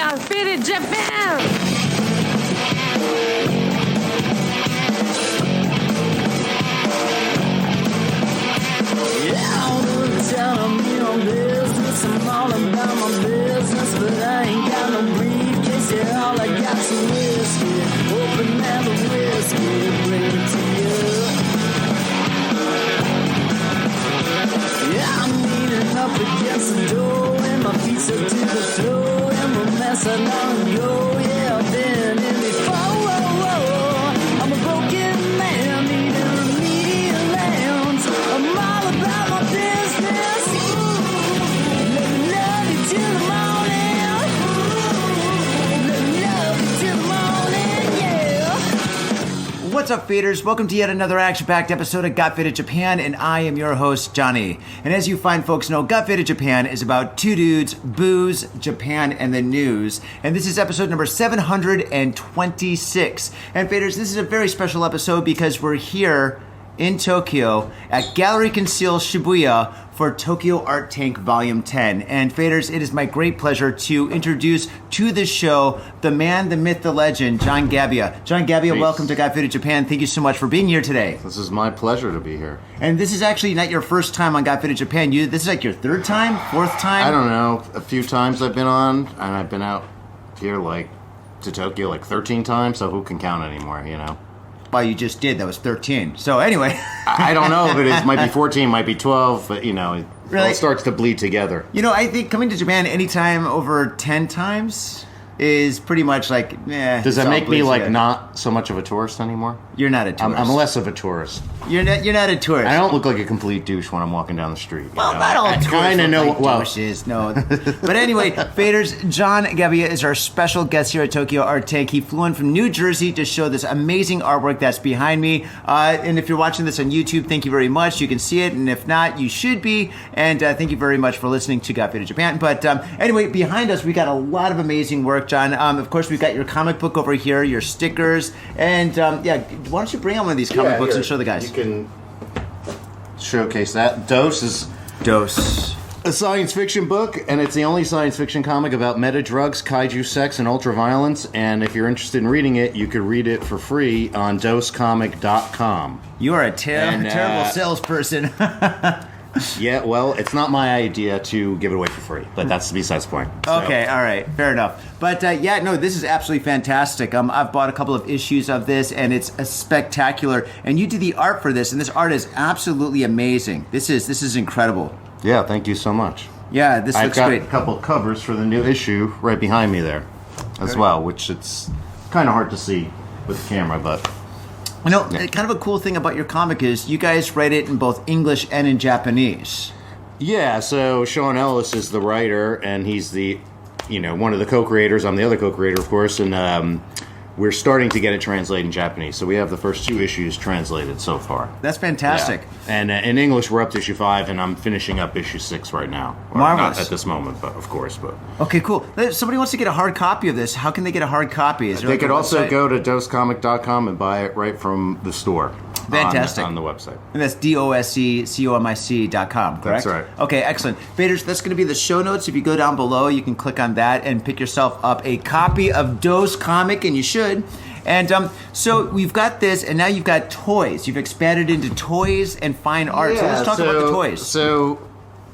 got fitted Japan. Yeah, all the time me on business. I'm all about my business, but I ain't got no briefcase. Yeah, all I got's some whiskey. Open that whiskey, bring it to you. Yeah, I'm leaning up against the door, and my feet are to the floor, and we're messing on go. Yeah, I've been in before. I'm a broken man, needing remedial lands. I'm all about my business. Let me love you till the morning. Let me love you till the morning, yeah. What's up, faders? Welcome to yet another action-packed episode of Got Fitted Japan, and I am your host, Johnny. And as you fine folks know, Got Fitted Japan is about two dudes, booze, Japan, and the news. And this is episode number 726. And faders, this is a very special episode because we're here in Tokyo at Gallery Conceal Shibuya for Tokyo Art Tank Volume 10. And faders, it is my great pleasure to introduce to the show the man, the myth, the legend, John Gebbia. John Gebbia, Peace. welcome to Got Fitted Japan. Thank you so much for being here today. This is my pleasure to be here. And this is actually not your first time on Got Fitted Japan. This is like your third time? Fourth time? I don't know. A few times I've been on, and I've been out here to Tokyo 13 times, so who can count anymore, you know? Well, you just did. That was 13. So anyway. I don't know if it might be 14, might be 12, but, it Really? all starts to bleed together. I think coming to Japan anytime over 10 times is pretty much like, Does that make me, not so much of a tourist anymore? You're not a tourist. I'm less of a tourist. You're not a tourist. I don't look like a complete douche when I'm walking down the street. Well, not all tourists kinda know. Like douches, no. But anyway, faders, John Gebbia is our special guest here at Tokyo Art Tank. He flew in from New Jersey to show this amazing artwork that's behind me. And if you're watching this on YouTube, thank you very much. You can see it, and if not, you should be. And thank you very much for listening to Got Fitted Japan. But anyway, behind us, we got a lot of amazing work, John. Of course, we've got your comic book over here, your stickers, and why don't you bring on one of these comic books and show the guys? You can showcase that. Dose is a science fiction book, and it's the only science fiction comic about meta drugs, kaiju sex, and ultraviolence. And if you're interested in reading it, you could read it for free on dosecomic.com. You are a terrible salesperson. Yeah, well, it's not my idea to give it away for free, but that's besides the point. So. Okay, all right, fair enough. But this is absolutely fantastic. I've bought a couple of issues of this, and it's spectacular. And you did the art for this, and this art is absolutely amazing. This is incredible. Yeah, thank you so much. Yeah, this looks great. I've got a couple covers for the new issue right behind me there as well, which it's kind of hard to see with the camera, but... Kind of a cool thing about your comic is you guys write it in both English and in Japanese. Yeah, so Sean Ellis is the writer, and he's the, one of the co-creators. I'm the other co-creator, of course, and we're starting to get it translated in Japanese. So we have the first two issues translated so far. That's fantastic. Yeah. And in English, we're up to issue 5, and I'm finishing up issue 6 right now. Marvelous. Not at this moment, but of course. But okay, cool. If somebody wants to get a hard copy of this, how can they get a hard copy? They could also go to dosecomic.com and buy it right from the store. Fantastic. On the website. And that's DOSCCOMIC.com, correct? That's right. Okay, excellent. Faders, that's going to be the show notes. If you go down below, you can click on that and pick yourself up a copy of Dose Comic, and you should. And so we've got this, and now you've got toys. You've expanded into toys and fine art. Yeah, so let's talk about the toys. So,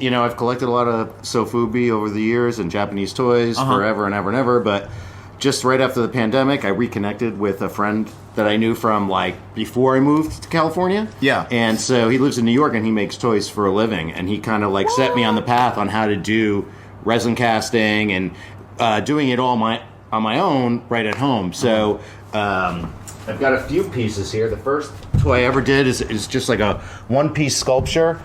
I've collected a lot of sofubi over the years and Japanese toys forever and ever and ever, but just right after the pandemic, I reconnected with a friend that I knew from, before I moved to California. Yeah. And so he lives in New York, and he makes toys for a living, and he kind of, set me on the path on how to do resin casting and doing it all on my own right at home. So... I've got a few pieces here. The first toy I ever did is just like a one-piece sculpture.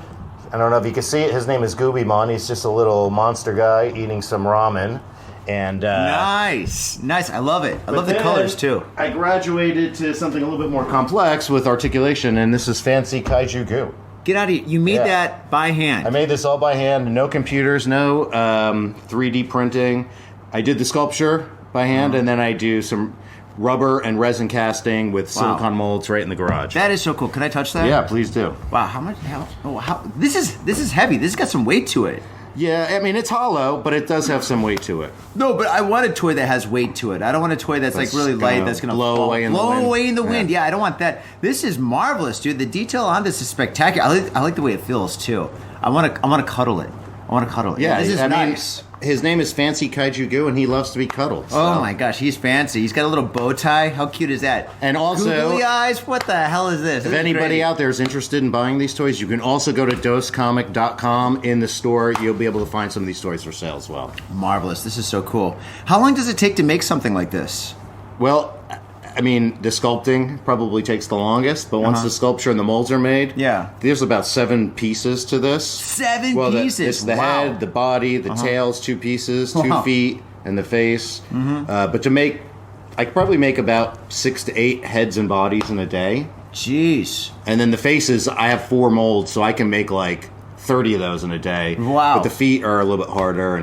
I don't know if you can see it. His name is Goobymon. He's just a little monster guy eating some ramen. And Nice. I love it. I love the colors, too. I graduated to something a little bit more complex with articulation, and this is fancy kaiju goo. Get out of here. You made that by hand. I made this all by hand. No computers, no 3D printing. I did the sculpture by hand, and then I do some... rubber and resin casting with silicone molds right in the garage. That is so cool. Can I touch that? Yeah, please do. Wow, how much? This is heavy. This has got some weight to it. Yeah, I mean, it's hollow, but it does have some weight to it. No, but I want a toy that has weight to it. I don't want a toy that's like really light that's going to blow away in the wind. Away in the wind. Yeah, I don't want that. This is marvelous, dude. The detail on this is spectacular. I like the way it feels too. I want to cuddle it. Yeah, this is nice. His name is Fancy Kaiju Goo, and he loves to be cuddled. So. Oh my gosh, he's fancy. He's got a little bow tie. How cute is that? And also, googly eyes. What the hell is this? If anybody out there is interested in buying these toys, you can also go to dosecomic.com. In the store, you'll be able to find some of these toys for sale as well. Marvelous. This is so cool. How long does it take to make something like this? Well, I mean, the sculpting probably takes the longest, but once the sculpture and the molds are made, there's about 7 pieces to this. 7 pieces? It's the head, the body, the tails, 2 pieces, 2 feet, and the face. But to make, I could probably make about 6 to 8 heads and bodies in a day. Jeez. And then the faces, I have 4 molds, so I can make like 30 of those in a day. Wow. But the feet are a little bit harder.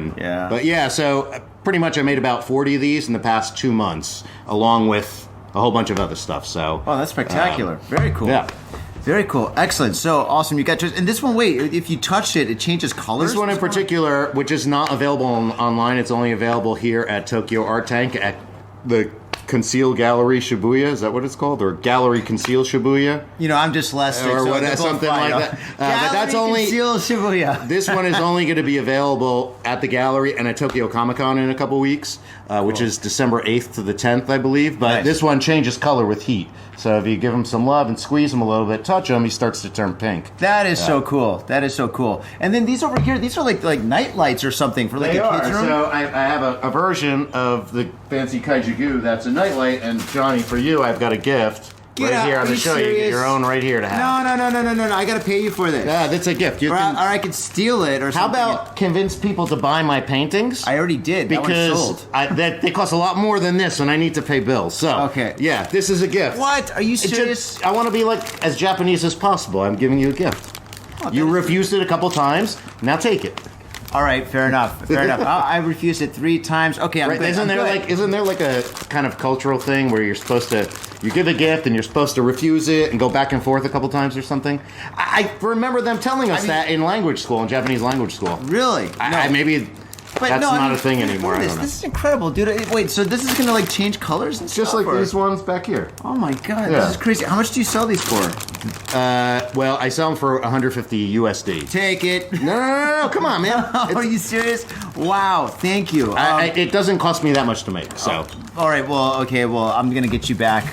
But yeah, so pretty much I made about 40 of these in the past 2 months, along with a whole bunch of other stuff. So, oh, that's spectacular. Very cool. Yeah. Very cool. Excellent. So awesome. You got to, and this one, wait, if you touch it, it changes colors? This one in particular, which is not available online, it's only available here at Tokyo Art Tank at the Conceal Gallery Shibuya. Is that what it's called? Or Gallery Conceal Shibuya? You know, I'm dyslexic. Or so what, something like that. But that's only Conceal Shibuya. This one is only going to be available at the gallery and at Tokyo Comic Con in a couple weeks, which is December 8th to the 10th, I believe. But this one changes color with heat. So if you give him some love and squeeze him a little bit, touch him, he starts to turn pink. That is so cool. That is so cool. And then these over here, these are like night lights or something for like a kid's room? So I have a version of the Fancy Kaiju Goo that's a nightlight, and Johnny, for you, I've got a gift. Right here on the show. You get your own right here to have. No. I got to pay you for this. Yeah, that's a gift. Or I could steal it or something. How about convince people to buy my paintings? I already did. Because they cost a lot more than this, and I need to pay bills. So, yeah, this is a gift. What? Are you serious? I want to be like as Japanese as possible. I'm giving you a gift. Oh, you refused it a couple times. Now take it. All right, fair enough. I refused it 3 times. Okay, I'm good. Isn't there like a kind of cultural thing where you're supposed to you give a gift and you're supposed to refuse it and go back and forth a couple times or something? I remember them telling us that in language school, in Japanese language school. Really? Maybe. But that's not a thing anymore. I don't know. This is incredible, dude. Wait, so this is going to like change colors and stuff? Just like these ones back here. Oh my god, this is crazy. How much do you sell these for? Well, I sell them for 150 USD. Take it. No, come on, man. Are you serious? Wow, thank you. It doesn't cost me that much to make, so. All right, well, I'm going to get you back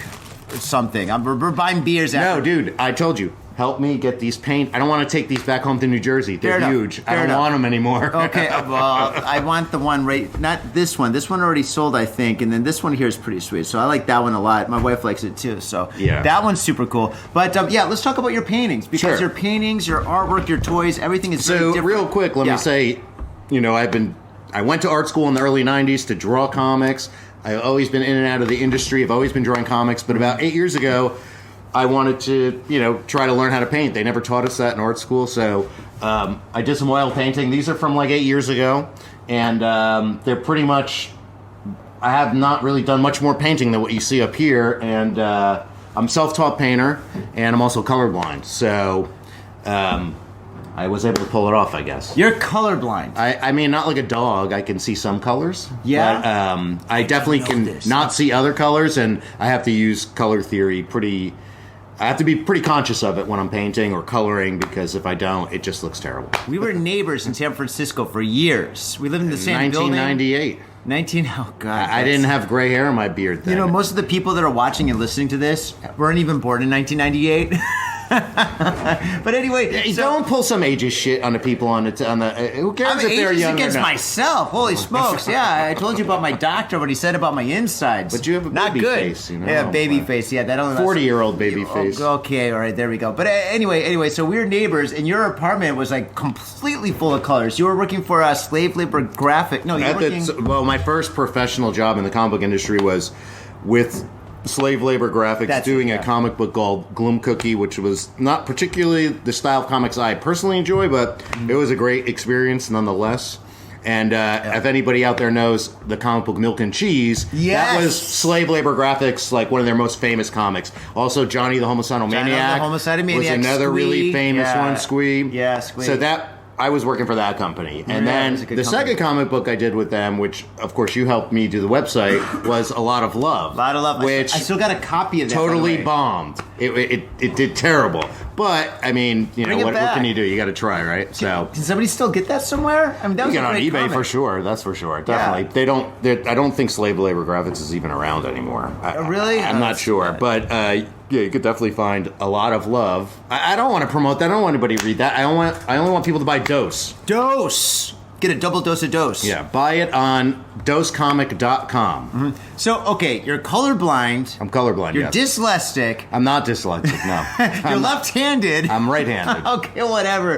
something. We're buying beers after. No, dude, I told you. Help me get these paint. I don't want to take these back home to New Jersey. They're huge. I don't want them anymore. Okay, well, I want the one not this one. This one already sold, I think, and then this one here is pretty sweet. So I like that one a lot. My wife likes it too. So that one's super cool. But let's talk about your paintings because your paintings, your artwork, your toys, everything is very different. So real quick, let me say, I went to art school in the early '90s to draw comics. I've always been in and out of the industry. I've always been drawing comics, but about 8 years ago, I wanted to, try to learn how to paint. They never taught us that in art school, so I did some oil painting. These are from like 8 years ago, and they're pretty much, I have not really done much more painting than what you see up here, and I'm a self-taught painter, and I'm also colorblind, so I was able to pull it off, I guess. You're colorblind. I mean, not like a dog. I can see some colors. Yeah. But I definitely can not see other colors, and I have to use color theory I have to be pretty conscious of it when I'm painting or coloring because if I don't, it just looks terrible. We were neighbors in San Francisco for years. We lived in the same building. 1998. Oh, God. I didn't have gray hair in my beard then. Most of the people that are watching and listening to this weren't even born in 1998. But anyway, don't pull some ageist shit on the people on the who cares if they're young against or not? myself. Holy smokes! Yeah, I told you about my doctor, what he said about my insides. But you have a baby face, Yeah, baby face. Yeah, that only 40-year-old baby face. Okay, all right, there we go. But anyway, so we were neighbors, and your apartment was like completely full of colors. You were working for a slave labor graphic. No, you were working. Well, my first professional job in the comic book industry was with slave labor graphics, doing a comic book called Gloom Cookie, which was not particularly the style of comics I personally enjoy, but it was a great experience nonetheless. And if anybody out there knows the comic book Milk and Cheese, that was slave labor graphics, like one of their most famous comics. Also, Johnny the Homicidal Maniac was another really famous one, Squee. Yeah, Squee. So that I was working for that company. And Yeah, then it's a good the company. second comic book I did with them, which of course you helped me do the website, was A Lot of Love. A lot of love. Which I still got a copy of that. by the totally way. bombed. It did terrible. But I mean, you Bring know, it what back. can you do? You got to try, right? So Can somebody still get that somewhere? I mean, that you was get a on great eBay comic. for sure. That's for sure. Definitely. I don't think slave labor graphics is even around anymore. Really? I'm not sure, but yeah, you could definitely find A Lot of Love. I don't want to promote that. I don't want anybody to read that. I only want people to buy Dose. Dose. Get a double dose of Dose. Yeah, buy it on dosecomic.com. So, okay, you're colorblind. I'm colorblind. You're yes. dyslexic. I'm not dyslexic. No, You're left-handed. I'm right-handed. Okay, whatever.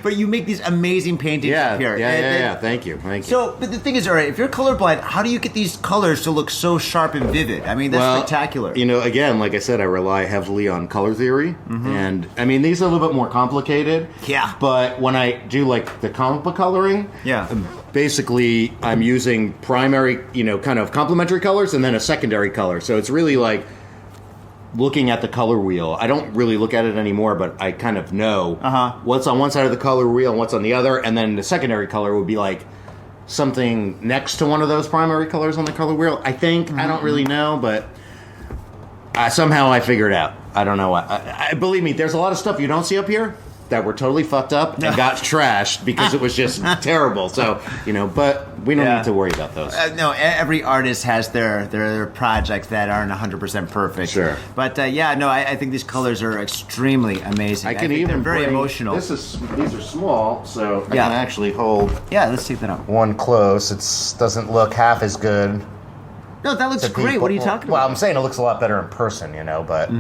But you make these amazing paintings Yeah, up here. yeah. Thank you. So, but the thing is, all right, if you're colorblind, how do you get these colors to look so sharp and vivid? I mean, that's spectacular. You know, again, like I said, I rely heavily on color theory, and I mean these are a little bit more complicated. Yeah. But when I do like the comic book coloring, Yeah. basically I'm using primary, kind of complementary colors, and then a secondary color. So it's really like looking at the color wheel. I don't really look at it anymore, but I kind of know what's on one side of the color wheel and what's on the other, and then the secondary color would be like something next to one of those primary colors on the color wheel. I think I don't really know, but somehow I figured it out. I don't know what. I believe me, there's a lot of stuff you don't see up here that were totally fucked up and got trashed because it was just terrible. So but we don't need to worry about those. No, every artist has their projects that aren't 100% perfect. Sure. But I think these colors are extremely amazing. I can think even they're very bring- emotional. These are small, so I Yeah. can actually hold Yeah, let's take that out. one close. It doesn't look half as good. No, that looks to great. people. What are you talking Well, about? I'm saying it looks a lot better in person, but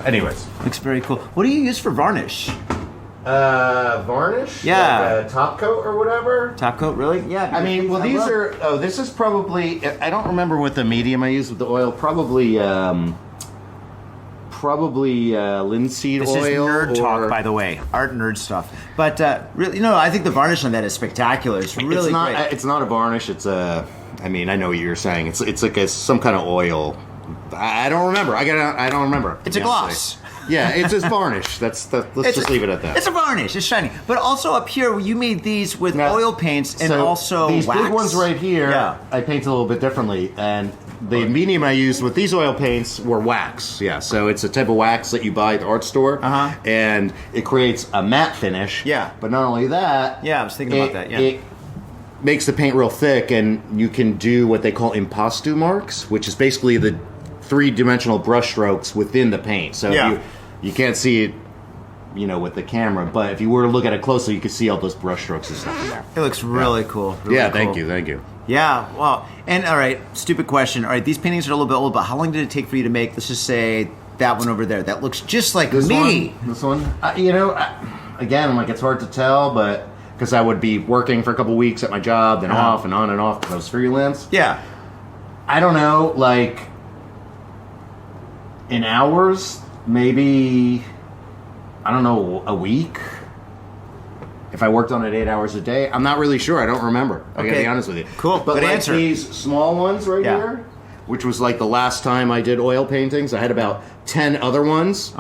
anyways. Looks very cool. What do you use for varnish? Varnish? Yeah. Like a top coat or whatever? Top coat, really? Yeah. I mean, well, these love- are. Oh, this is probably. I don't remember what the medium I used with the oil. Probably linseed This oil. is nerd talk, or- by the way. Art nerd stuff. But really, I think the varnish on that is spectacular. It's really it's not. great. It's not a varnish. It's a. I mean, I know what you're saying. It's like some kind of oil. I don't remember. I don't remember. It's a gloss. Yeah, it's just varnish. Let's just leave it at that. It's a varnish. It's shiny. But also up here, you made these with Now, oil paints and so also these wax. big ones right here. Yeah. I paint a little bit differently, and the medium I used with these oil paints were wax. Yeah, so it's a type of wax that you buy at the art store, and it creates a matte finish. Yeah. But not only that. Yeah, I was thinking about that. Yeah. It makes the paint real thick, and you can do what they call impasto marks, which is basically the three-dimensional brush strokes within the paint. So Yeah. you can't see it, with the camera, but if you were to look at it closely, you could see all those brush strokes and stuff in there. It looks really cool. Really Yeah, cool. thank you. Yeah, wow. And all right, stupid question. All right, these paintings are a little bit old, but how long did it take for you to make, let's just say, that one over there? That looks just like me. This one? Again, like, it's hard to tell, but because I would be working for a couple weeks at my job, then off and on and off because I was freelance. Yeah. I don't know, like, in hours, maybe, I don't know, a week? If I worked on it 8 hours a day, I'm not really sure. I don't remember. I gotta Okay. be honest with you. Cool. But Good like answer. these small ones right Yeah. here, which was like the last time I did oil paintings, I had about 10 other ones.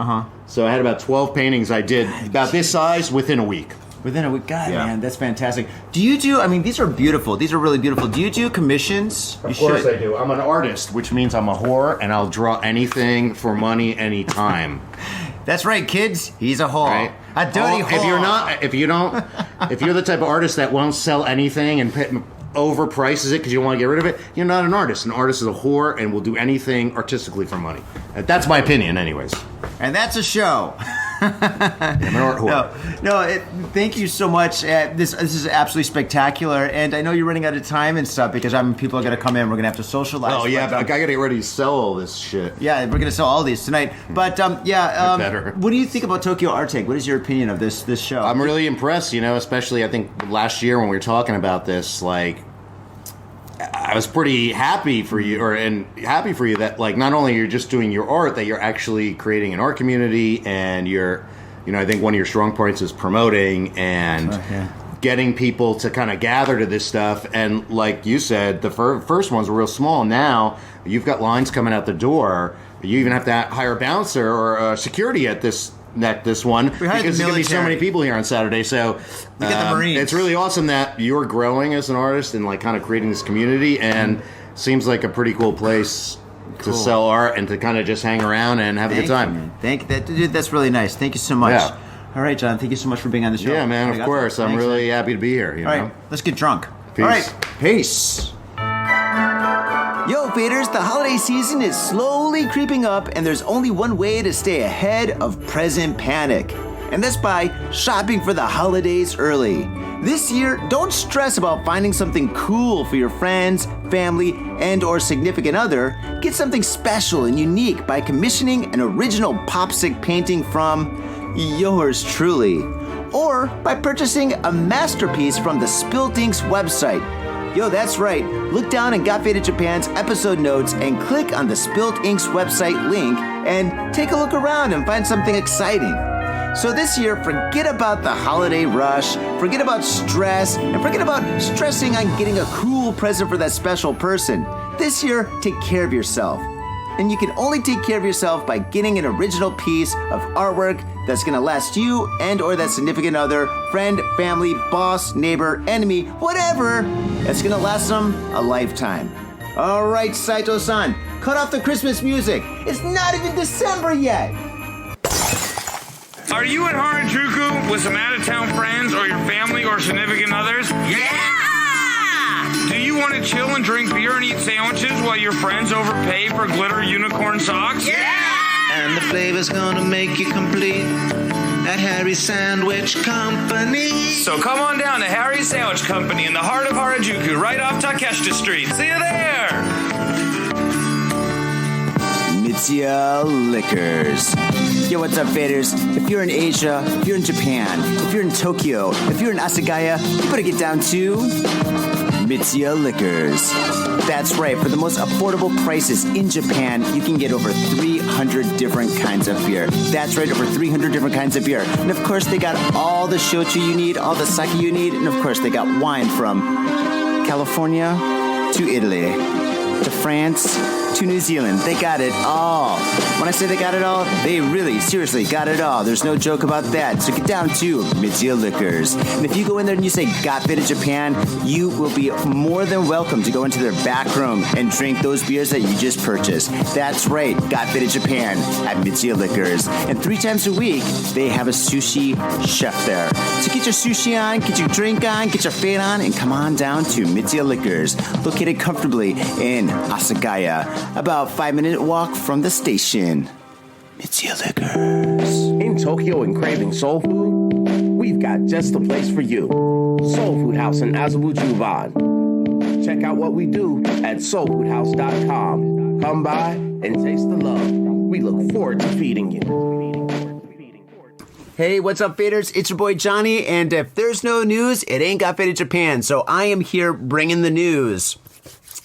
So I had about 12 paintings I did about this size within a week. Within a week. God, Yeah. man, that's fantastic. Do you do, these are beautiful. These are really beautiful. Do you do commissions? Of course I do. I'm an artist, which means I'm a whore, and I'll draw anything for money anytime. That's right, kids. He's a whore. Right? A dirty whore. If you're the type of artist that won't sell anything and overprices it because you want to get rid of it, you're not an artist. An artist is a whore and will do anything artistically for money. That's my opinion, anyways. And that's a show. I'm an art whore. Thank you so much. This is absolutely spectacular, and I know you're running out of time and stuff because people are going to come in. We're going to have to socialize. Oh yeah, But, I gotta get ready to sell all this shit. yeah, we're going to sell all these tonight. But better. what do you think about Tokyo Art Take? What is your opinion of this show? I'm really impressed, especially I think last year when we were talking about this, like, I was pretty happy for you, happy for you that, like, not only you're just doing your art, that you're actually creating an art community, and you're, I think one of your strong points is promoting and getting people to kind of gather to this stuff. And like you said, the first ones were real small. Now you've got lines coming out the door. You even have to hire a bouncer or security at this neck this one hired because the there's going to be so military. many people here on Saturday. So We got the Marines. it's really awesome that you're growing as an artist and like kind of creating this community, and seems like a pretty cool place to sell art and to kind of just hang around and have a good time. You, man. Thank you. Dude, that's really nice. Thank you so much. Yeah. All right, John. Thank you so much for being on the show. Yeah, man, of course. I'm Thanks, really man. happy to be here. You All know? right, let's get drunk. Peace. All right, peace. Yo, faders, the holiday season is slowly creeping up, and there's only one way to stay ahead of present panic, and that's by shopping for the holidays early. This year, don't stress about finding something cool for your friends, family, and or significant other. Get something special and unique by commissioning an original popsicle painting from yours truly, or by purchasing a masterpiece from the Spilt Inks website. Yo, that's right. Look down in Got Faded Japan's episode notes and click on the Spilt Inks website link and take a look around and find something exciting. So this year, forget about the holiday rush, forget about stress, and forget about stressing on getting a cool present for that special person. This year, take care of yourself. And you can only take care of yourself by getting an original piece of artwork that's gonna last you and or that significant other, friend, family, boss, neighbor, enemy, whatever, that's gonna last them a lifetime. All right, Saito-san, cut off the Christmas music. It's not even December yet. Are you in Harajuku with some out-of-town friends or your family or significant others? Yeah! Do you want to chill and drink beer and eat sandwiches while your friends overpay for glitter unicorn socks? Yeah! And the flavor's gonna make you complete at Harry's Sandwich Company. So come on down to Harry's Sandwich Company in the heart of Harajuku, right off Takeshita Street. See you there! Mitsuya Liquors. Yo, what's up, faders? If you're in Asia, if you're in Japan, if you're in Tokyo, if you're in Asagaya, you better get down to Mitsuya Liquors. That's right, for the most affordable prices in Japan, you can get over 300 different kinds of beer. That's right, over 300 different kinds of beer. And of course, they got all the shochu you need, all the sake you need, and of course, they got wine from California to Italy to France to New Zealand. They got it all. When I say they got it all, they really, seriously got it all. There's no joke about that. So get down to Mitsuya Liquors. And if you go in there and you say, Got Faded Japan, you will be more than welcome to go into their back room and drink those beers that you just purchased. That's right, Got Faded Japan at Mitsuya Liquors. And 3 times a week, they have a sushi chef there. So get your sushi on, get your drink on, get your fade on, and come on down to Mitsuya Liquors, located comfortably in Asagaya, about 5-minute walk from the station. Mitsuya Liquors. In Tokyo and craving soul food? We've got just the place for you. Soul Food House in Azabu Juban. Check out what we do at soulfoodhouse.com. Come by and taste the love. We look forward to feeding you. Hey, what's up, faders? It's your boy Johnny, and if there's no news, it ain't Got Faded Japan, so I am here bringing the news.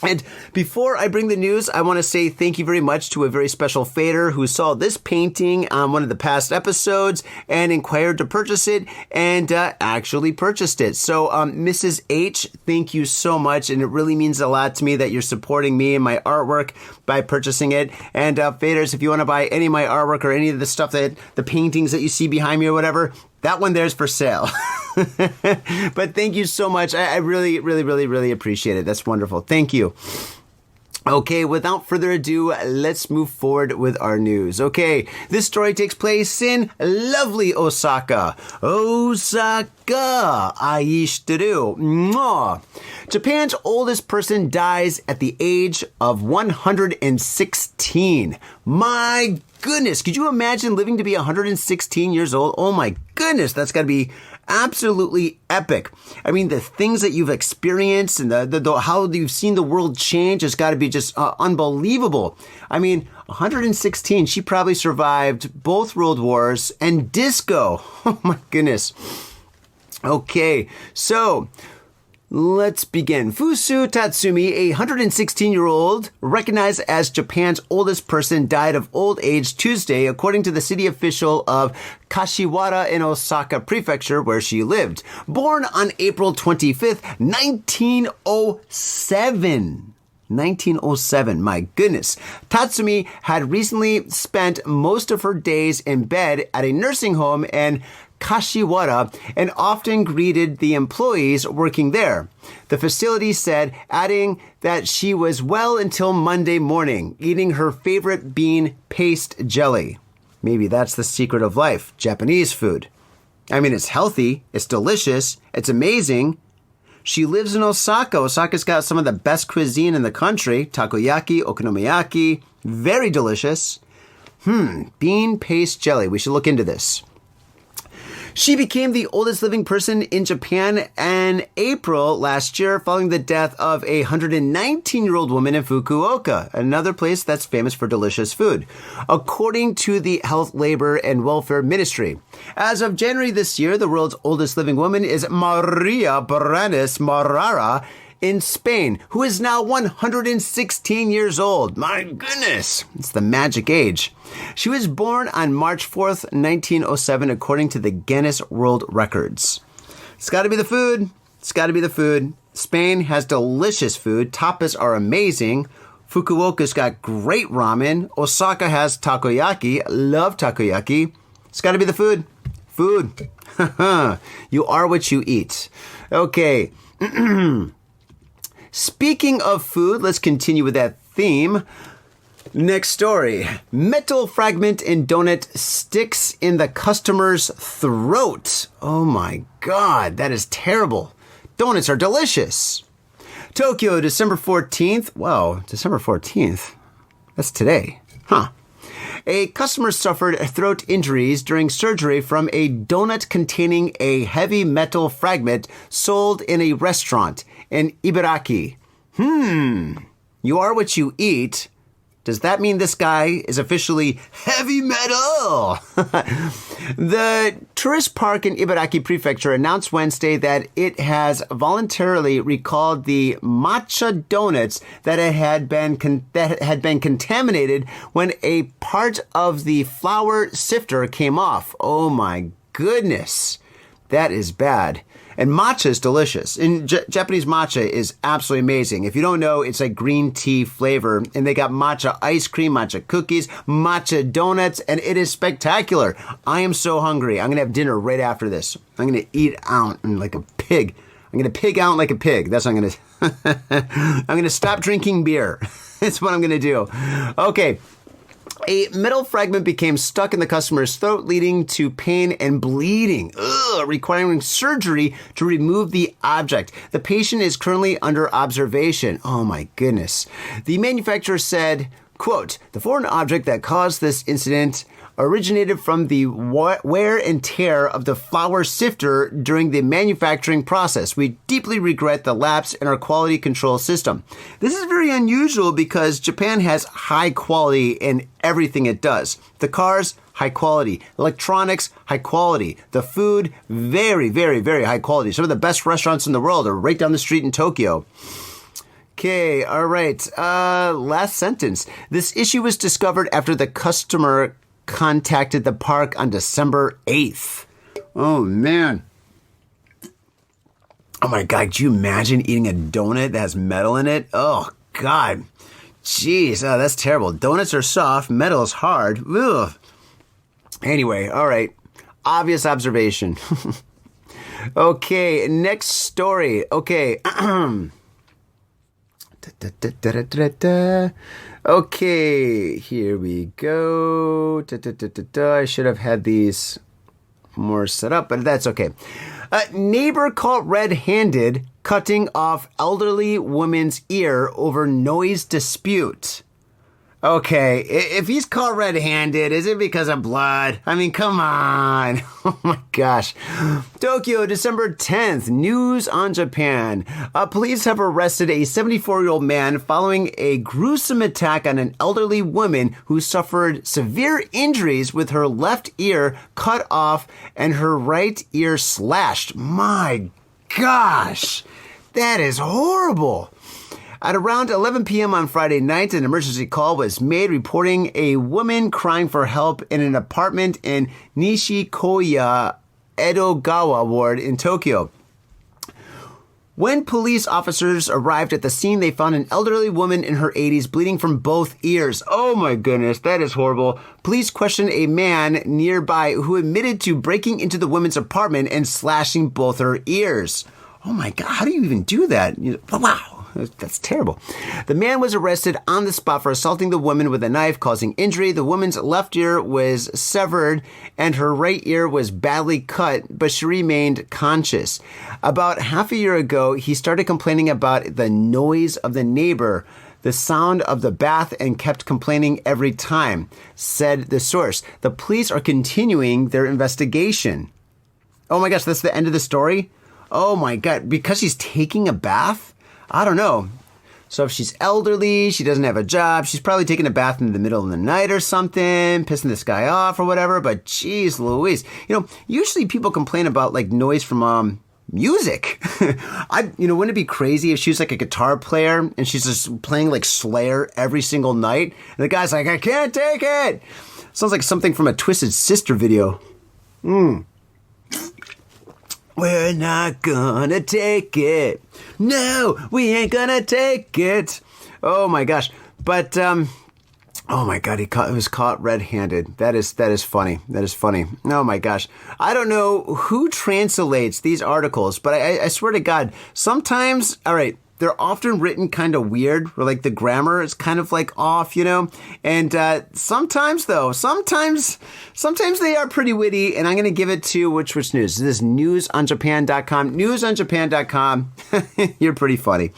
And before I bring the news, I want to say thank you very much to a very special fader who saw this painting on one of the past episodes and inquired to purchase it and actually purchased it. So, Mrs. H, thank you so much. And it really means a lot to me that you're supporting me and my artwork by purchasing it. And faders, if you want to buy any of my artwork or any of the stuff that the paintings that you see behind me or whatever, that one there's for sale. But thank you so much. I really, really, really, really appreciate it. That's wonderful. Thank you. Okay, without further ado, let's move forward with our news. Okay, this story takes place in lovely Osaka. Osaka, aishiteru. Mwah. Japan's oldest person dies at the age of 116. My goodness, could you imagine living to be 116 years old? Oh my goodness, that's got to be absolutely epic. I mean, the things that you've experienced and the how you've seen the world change has got to be just unbelievable. I mean, 116, she probably survived both world wars and disco. Oh my goodness. Okay, so let's begin. Fusu Tatsumi, a 116-year-old, recognized as Japan's oldest person, died of old age Tuesday, according to the city official of Kashiwara in Osaka Prefecture, where she lived. Born on April 25th, 1907. 1907. My goodness. Tatsumi had recently spent most of her days in bed at a nursing home in Kashiwara and often greeted the employees working there. The facility said, adding that she was well until Monday morning, eating her favorite bean paste jelly. Maybe that's the secret of life, Japanese food. I mean, it's healthy, it's delicious, it's amazing. She lives in Osaka. Osaka's got some of the best cuisine in the country. Takoyaki, okonomiyaki, very delicious. Bean paste jelly. We should look into this. She became the oldest living person in Japan in April last year following the death of a 119-year-old woman in Fukuoka, another place that's famous for delicious food, according to the Health, Labor, and Welfare Ministry. As of January this year, the world's oldest living woman is Maria Baranes Marrara in Spain, who is now 116 years old. My goodness, it's the magic age. She was born on March 4th, 1907, according to the Guinness World Records. It's got to be the food. It's got to be the food. Spain has delicious food. Tapas are amazing. Fukuoka's got great ramen. Osaka has takoyaki. Love takoyaki. It's got to be the food. Food. You are what you eat. Okay. Speaking of food, let's continue with that theme. Next story. Metal fragment in donut sticks in the customer's throat. Oh my God, that is terrible. Donuts are delicious. Tokyo, December 14th. Wow, December 14th. That's today. A customer suffered throat injuries during surgery from a donut containing a heavy metal fragment sold in a restaurant in Ibaraki. You are what you eat. Does that mean this guy is officially heavy metal? The tourist park in Ibaraki Prefecture announced Wednesday that it has voluntarily recalled the matcha donuts that had been contaminated when a part of the flour sifter came off. Oh my goodness. That is bad. And matcha is delicious. And Japanese matcha is absolutely amazing. If you don't know, it's like green tea flavor. And they got matcha ice cream, matcha cookies, matcha donuts, and it is spectacular. I am so hungry. I'm going to have dinner right after this. I'm going to eat out like a pig. I'm going to pig out like a pig. That's what I'm going to I'm going to stop drinking beer. That's what I'm going to do. Okay. A metal fragment became stuck in the customer's throat, leading to pain and bleeding, requiring surgery to remove the object. The patient is currently under observation. Oh my goodness. The manufacturer said, quote, "The foreign object that caused this incident originated from the wear and tear of the flour sifter during the manufacturing process. We deeply regret the lapse in our quality control system." This is very unusual because Japan has high quality in everything it does. The cars, high quality. Electronics, high quality. The food, very, very, very high quality. Some of the best restaurants in the world are right down the street in Tokyo. Okay, all right. Last sentence. This issue was discovered after the customer contacted the park on December 8th. Oh, man. Oh, my God. Could you imagine eating a donut that has metal in it? Oh, God. Jeez. Oh, that's terrible. Donuts are soft. Metal is hard. Ugh. Anyway, all right. Obvious observation. Okay, next story. Okay. Okay, here we go. I should have had these more set up, but that's okay. Neighbor caught red-handed cutting off elderly woman's ear over noise dispute. Okay, if he's caught red-handed, is it because of blood? I mean, come on. Oh my gosh. Tokyo, December 10th, news on Japan. Police have arrested a 74-year-old man following a gruesome attack on an elderly woman who suffered severe injuries with her left ear cut off and her right ear slashed. My gosh, that is horrible. At around 11 p.m. on Friday night, an emergency call was made reporting a woman crying for help in an apartment in Nishikoya, Edogawa Ward in Tokyo. When police officers arrived at the scene, they found an elderly woman in her 80s bleeding from both ears. Oh my goodness, that is horrible. Police questioned a man nearby who admitted to breaking into the woman's apartment and slashing both her ears. Oh my God, how do you even do that? Wow. That's terrible. The man was arrested on the spot for assaulting the woman with a knife, causing injury. The woman's left ear was severed and her right ear was badly cut, but she remained conscious. About half a year ago, he started complaining about the noise of the neighbor, the sound of the bath, and kept complaining every time, said the source. The police are continuing their investigation. Oh my gosh, that's the end of the story? Oh my God, because she's taking a bath? I don't know. So if she's elderly, she doesn't have a job, she's probably taking a bath in the middle of the night or something, pissing this guy off or whatever, but geez Louise. Usually people complain about like noise from music. Wouldn't it be crazy if she was like a guitar player and she's just playing like Slayer every single night? And the guy's like, I can't take it. Sounds like something from a Twisted Sister video. We're not gonna take it. No, we ain't gonna take it. Oh my gosh. But, oh my God, he was caught red-handed. That is funny. That is funny. Oh my gosh. I don't know who translates these articles, but I swear to God, sometimes, all right, they're often written kind of weird, or like the grammar is kind of like off, and sometimes they are pretty witty, and I'm going to give it to which news? This is newsonjapan.com. Newsonjapan.com. You're pretty funny.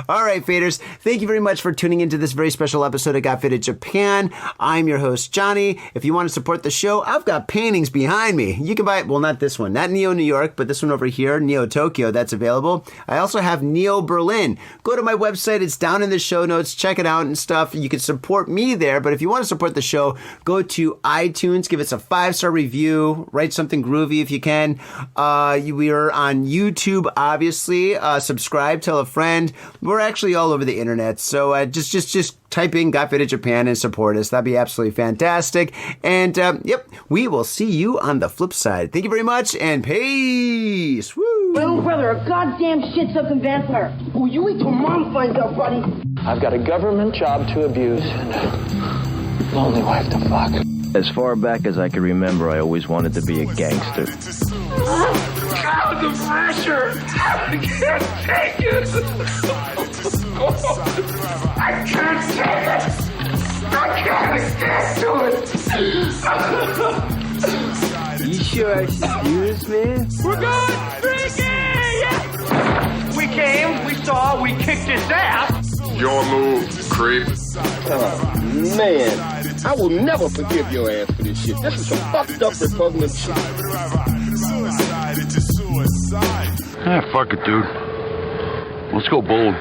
All right, faders, thank you very much for tuning into this very special episode of Got Faded Japan. I'm your host, Johnny. If you want to support the show, I've got paintings behind me. You can buy, well, not this one, not Neo New York, but this one over here, Neo Tokyo, that's available. I also have Neo Berlin. Go to my website. It's down in the show notes. Check it out and stuff. You can support me there, but if you want to support the show, go to iTunes, give us a 5-star review, write something groovy if you can. We are on YouTube, obviously. Subscribe, tell a friend. We're actually all over the internet, so just type in Got Faded Japan and support us. That'd be absolutely fantastic. And, we will see you on the flip side. Thank you very much, and peace! Woo! My own brother, a goddamn shit-sucking vampire. Oh, you wait till Mom finds out, buddy. I've got a government job to abuse and a lonely wife to fuck. As far back as I can remember, I always wanted to be a gangster. God, the pressure! I can't take it! I can't take it! I can't stand to it! You sure excuse me? We're going freaky! We came, we saw, we kicked his ass! Your move, creep. Oh, man. I will never forgive your ass for this shit. This is some fucked up repugnant shit. Ah, fuck it, dude. Let's go bold.